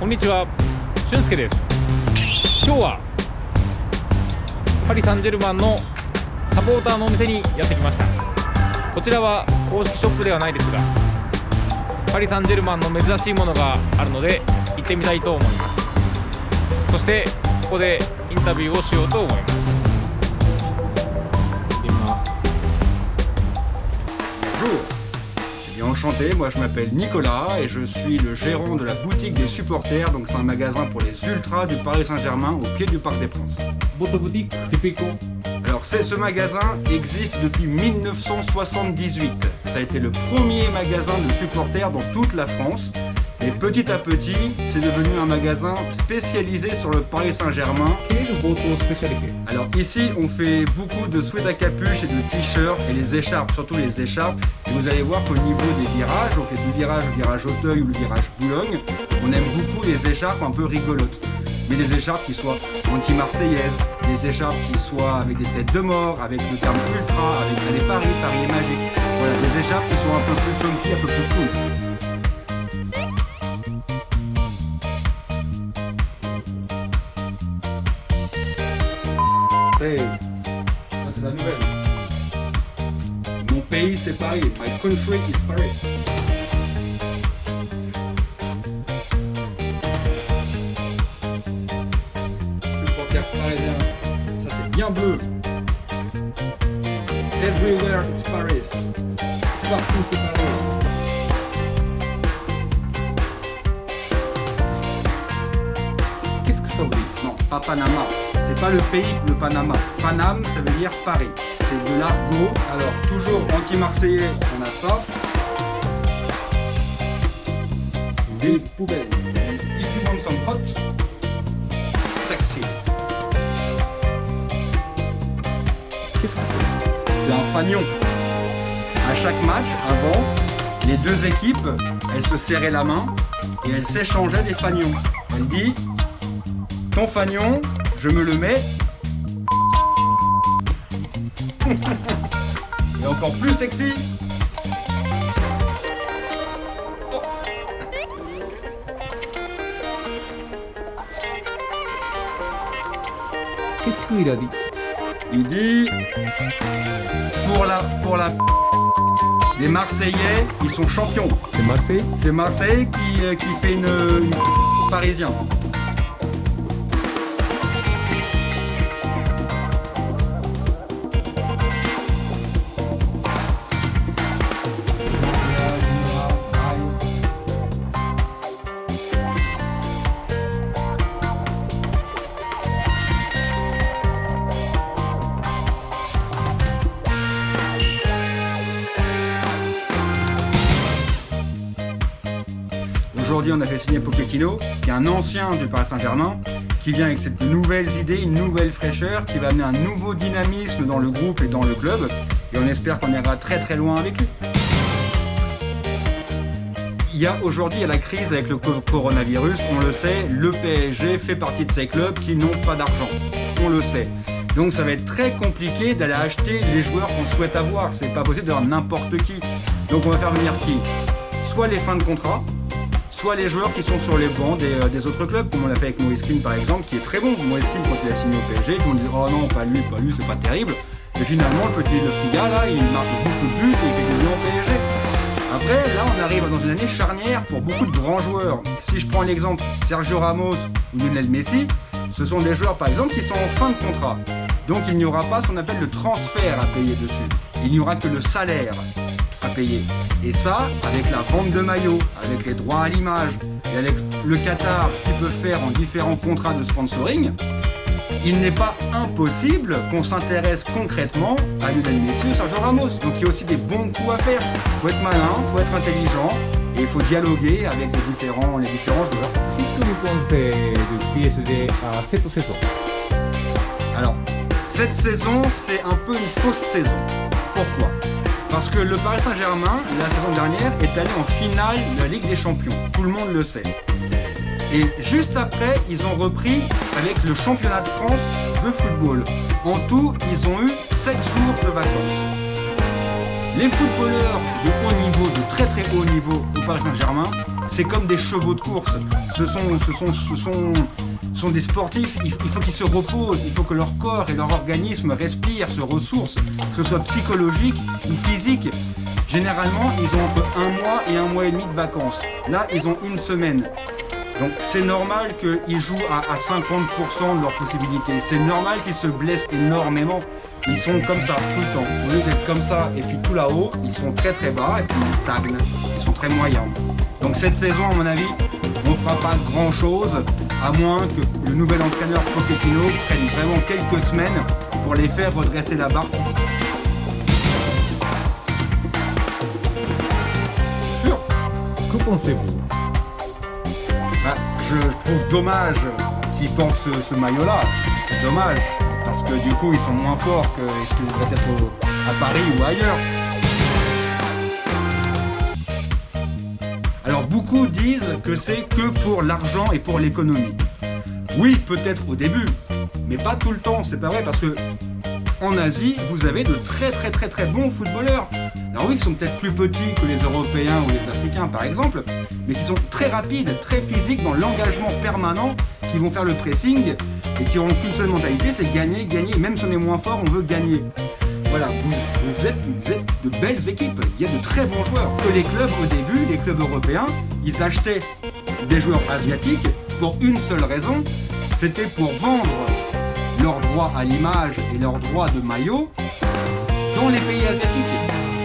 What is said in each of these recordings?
んにちは、俊介です。今日はパリ・サンジェルマンのサポーターのお店にやってきました。こちらは公式ショップではないですが、パリ・サンジェルマンの珍しいものがあるので行ってみたいと思います。そしてここでインタビューをしようと思います。行ってみます。 Bonjour, eh bien enchanté, moi je m'appelle Nicolas et je suis le gérant de la boutique des supporters, donc c'est un magasin pour les ultras du Paris Saint-Germain au pied du Parc des Princes. Votre boutique typique? Alors ce magasin existe depuis 1978, ça a été le premier magasin de supporters dans toute la France et petit à petit c'est devenu un magasin spécialisé sur le Paris Saint-Germain. Quelle est votre spécialité? Alors ici on fait beaucoup de sweats à capuche et de t-shirts et les écharpes, surtout les écharpes. Et vous allez voir qu'au niveau des virages, on fait du virage, le virage Auteuil ou le virage Boulogne, on aime beaucoup les écharpes un peu rigolotes. Mais des écharpes qui soient anti-marseillaises, des écharpes qui soient avec des têtes de mort, avec le terme ultra, avec les Paris, Paris est magique. Voilà, des écharpes qui sont un peu plus funky, un peu plus cool. C'est la nouvelle. Mon pays c'est Paris, my country is Paris. Supporter parisien, ça c'est bien bleu. Everywhere it's Paris. Partout c'est Paris. Qu'est-ce que ça veut dire? Non, pas Panama. C'est pas le pays, le Panama. Paname, ça veut dire Paris. C'est de l'argot. Alors, toujours anti-marseillais, on a ça. Des poubelles. If you want some hot, sexy. Qu'est-ce que c'est? C'est un fanion. À chaque match, avant, les deux équipes, elles se serraient la main et elles s'échangeaient des fanions. Elle dit, ton fanion, je me le mets. Et encore plus sexy. Qu'est-ce qu'il a dit? Il dit pour la les Marseillais, ils sont champions. C'est Marseille? C'est Marseille qui fait une parisien. Aujourd'hui, on a fait signer Pochettino, qui est un ancien du Paris Saint-Germain, qui vient avec cette nouvelles idées, une nouvelle fraîcheur, qui va amener un nouveau dynamisme dans le groupe et dans le club. Et on espère qu'on ira très très loin avec lui. Aujourd'hui, il y a la crise avec le coronavirus. On le sait, le PSG fait partie de ces clubs qui n'ont pas d'argent. On le sait. Donc ça va être très compliqué d'aller acheter les joueurs qu'on souhaite avoir. C'est pas possible d'avoir n'importe qui. Donc on va faire venir qui? Soit les fins de contrat, soit les joueurs qui sont sur les bancs des autres clubs, comme on l'a fait avec Moïse Kean par exemple, qui est très bon. Moïse Kean, quand il a signé au PSG, on dit oh non, pas lui, c'est pas terrible. Mais finalement, le petit gars là, il marque beaucoup de buts et il fait des buts en PSG. Après, là, on arrive dans une année charnière pour beaucoup de grands joueurs. Si je prends l'exemple Sergio Ramos ou Lionel Messi, ce sont des joueurs par exemple qui sont en fin de contrat. Donc il n'y aura pas ce qu'on appelle le transfert à payer dessus. Il n'y aura que le salaire à payer. Et ça, avec la vente de maillots, avec les droits à l'image et avec le Qatar, ce qu'il peut faire en différents contrats de sponsoring, il n'est pas impossible qu'on s'intéresse concrètement à Lionel Messi ou Sergio Ramos. Donc il y a aussi des bons coups à faire. Il faut être malin, il faut être intelligent et il faut dialoguer avec les différents joueurs. Qu'est-ce que vous pensez du PSG à cette saison? Alors, cette saison, c'est un peu une fausse saison. Pourquoi? Parce que le Paris Saint-Germain, la saison dernière, est allé en finale de la Ligue des Champions. Tout le monde le sait. Et juste après, ils ont repris avec le championnat de France de football. En tout, ils ont eu 7 jours de vacances. Les footballeurs de haut niveau, de très très haut niveau au Paris Saint-Germain, c'est comme des chevaux de course. Ce sont des sportifs, il faut qu'ils se reposent, il faut que leur corps et leur organisme respirent, se ressourcent, que ce soit psychologique ou physique. Généralement, ils ont entre 1 mois et 1 mois et demi de vacances. Là, ils ont 1 semaine. Donc c'est normal qu'ils jouent à 50% de leurs possibilités. C'est normal qu'ils se blessent énormément. Ils sont comme ça tout le temps. Au lieu d'être comme ça et puis tout là-haut, ils sont très très bas et puis ils stagnent. Ils sont très moyens. Donc cette saison, à mon avis, on ne fera pas grand-chose, à moins que le nouvel entraîneur Pochettino prenne vraiment quelques semaines pour les faire redresser la barre. Sûr. Que pensez-vous? Bah, je trouve dommage qu'ils portent ce maillot-là. C'est dommage, parce que du coup, ils sont moins forts que ce qu'ils devraient être à Paris ou ailleurs. Alors, beaucoup disent que c'est que pour l'argent et pour l'économie. Oui, peut-être au début, mais pas tout le temps. C'est pas vrai, parce que en Asie, vous avez de très bons footballeurs. Alors oui, qui sont peut-être plus petits que les Européens ou les Africains par exemple, mais qui sont très rapides, très physiques dans l'engagement permanent, qui vont faire le pressing et qui auront qu'une seule mentalité, c'est gagner, gagner. Même si on est moins fort, on veut gagner. Voilà, vous êtes de belles équipes, il y a de très bons joueurs. Que les clubs au début, les clubs européens, ils achetaient des joueurs asiatiques pour une seule raison, c'était pour vendre leurs droits à l'image et leurs droits de maillot dans les pays asiatiques,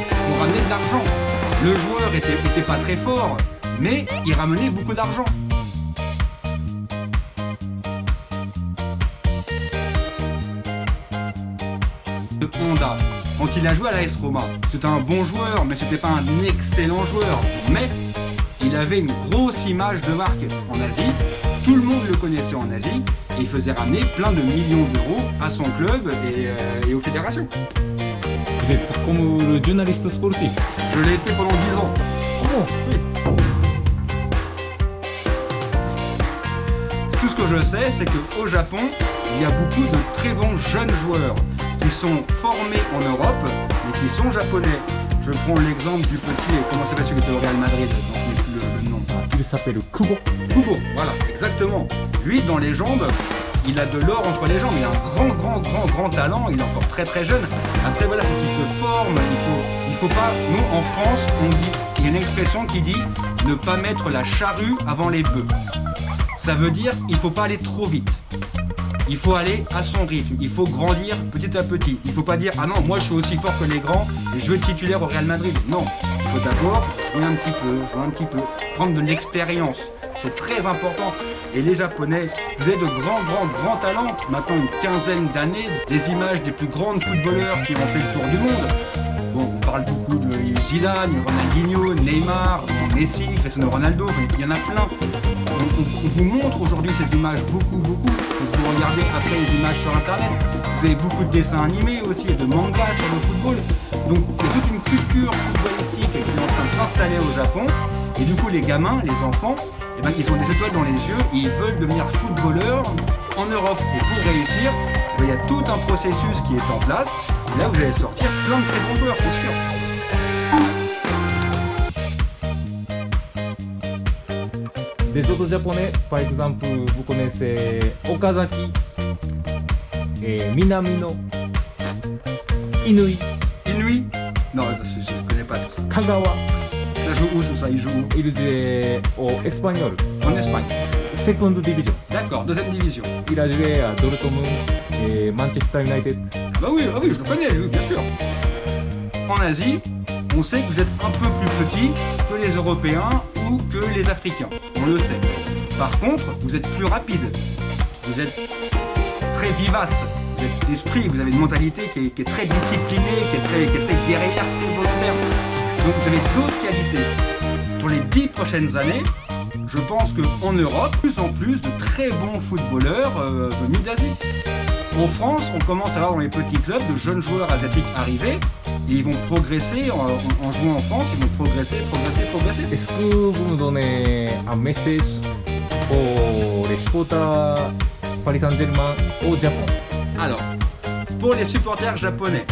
pour ramener de l'argent. Le joueur était pas très fort, mais il ramenait beaucoup d'argent. De Honda, quand il a joué à l'AS Roma, c'était un bon joueur, mais c'était pas un excellent joueur. Mais il avait une grosse image de marque en Asie, tout le monde le connaissait en Asie, et il faisait ramener plein de millions d'euros à son club et aux fédérations. Vous êtes comme le journaliste sportif. Je l'ai été pendant 10 ans. Oh, Oui. Tout ce que je sais, c'est qu'au Japon, il y a beaucoup de très bons jeunes joueurs qui sont formés en Europe, mais qui sont japonais. Je prends l'exemple du petit, comment s'appelle celui qui était au Real Madrid, le nom. il s'appelle Kubo. Kubo, voilà, exactement. Lui, dans les jambes, il a de l'or entre les jambes, il a un grand talent, il est encore très jeune. Après voilà, il faut qu'il se forme, il faut pas, nous en France, on dit, il y a une expression qui dit ne pas mettre la charrue avant les bœufs. Ça veut dire il faut pas aller trop vite. Il faut aller à son rythme, il faut grandir petit à petit. Il faut pas dire ah non, moi je suis aussi fort que les grands et je veux être titulaire au Real Madrid. Non, il faut d'abord jouer un petit peu, prendre de l'expérience. C'est très important. Et les Japonais, vous avez de grands talents. Maintenant une quinzaine d'années, des images des plus grands footballeurs qui ont fait le tour du monde. Bon, on parle beaucoup de Zidane, Ronaldinho, Neymar, Messi, Cristiano Ronaldo, il y en a plein. On vous montre aujourd'hui ces images beaucoup. Vous regardez après les images sur internet. Vous avez beaucoup de dessins animés aussi et de mangas sur le football. Donc il y a toute une culture footballistique qui est en train de s'installer au Japon. Et du coup les gamins, les enfants, eh ben, ils ont des étoiles dans les yeux et ils veulent devenir footballeurs en Europe. Et pour réussir, eh ben, il y a tout un processus qui est en place. Et là vous allez sortir plein de très bons joueurs, c'est sûr. Des autres japonais, par exemple, vous connaissez Okazaki, et Minamino, Inui, Inui? Non, je ne connais pas tout ça. Kagawa. Ça joue où tout ça? Il joue où? Il est au Espagnol, En Espagne. seconde division. D'accord, deuxième division. Il a joué à Dortmund et Manchester United. Bah oui, je le connais, lui, bien sûr. En Asie, on sait que vous êtes un peu plus petit que les Européens ou que les Africains. On le sait. Par contre, vous êtes plus rapide. Vous êtes très vivace. Vous êtes d'esprit, vous avez une mentalité qui est très disciplinée, qui est très guerrière, très volontaire. Donc vous avez d'autres qualités. Pour les 10 prochaines années, je pense qu'en Europe, de plus en plus de très bons footballeurs venus d'Asie. En France, on commence à avoir dans les petits clubs de jeunes joueurs asiatiques arrivés et ils vont progresser en jouant en France, ils vont progresser. Est-ce que vous nous donnez un message pour les supporters Paris Saint-Germain au Japon? Alors, pour les supporters japonais,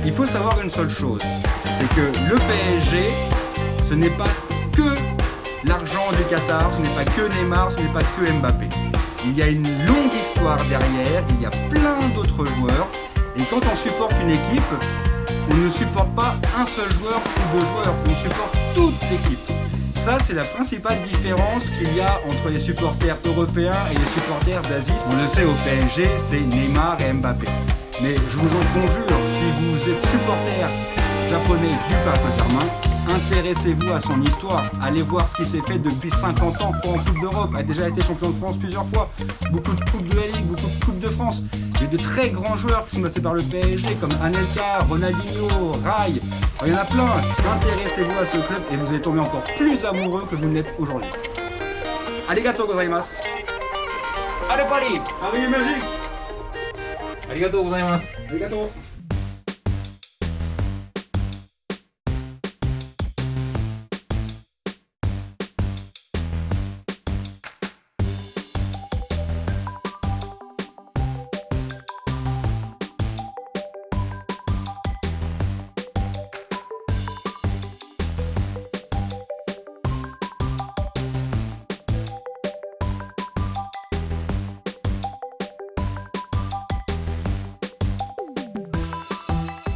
il faut savoir une seule chose, c'est que le PSG, ce n'est pas que l'argent du Qatar, ce n'est pas que Neymar, ce n'est pas que Mbappé. Il y a une longue histoire derrière, il y a plein d'autres joueurs. Et quand on supporte une équipe, on ne supporte pas un seul joueur ou deux joueurs, on supporte toute l'équipe. Ça, c'est la principale différence qu'il y a entre les supporters européens et les supporters d'Asie. On le sait, au PSG, c'est Neymar et Mbappé. Mais je vous en conjure, si vous êtes supporter japonais du Paris Saint-Germain, intéressez-vous à son histoire, allez voir ce qui s'est fait depuis 50 ans en Coupe d'Europe, a déjà été champion de France plusieurs fois, beaucoup de Coupes de la Ligue, beaucoup de Coupes de France. Il y a de très grands joueurs qui sont passés par le PSG comme Anelka, Ronaldinho, Rai, il y en a plein. Intéressez-vous à ce club et vous allez tomber encore plus amoureux que vous ne l'êtes aujourd'hui. Arigatou gozaimasu. Allez Paris! Paris est magique. ありがとうございます。Arigatou.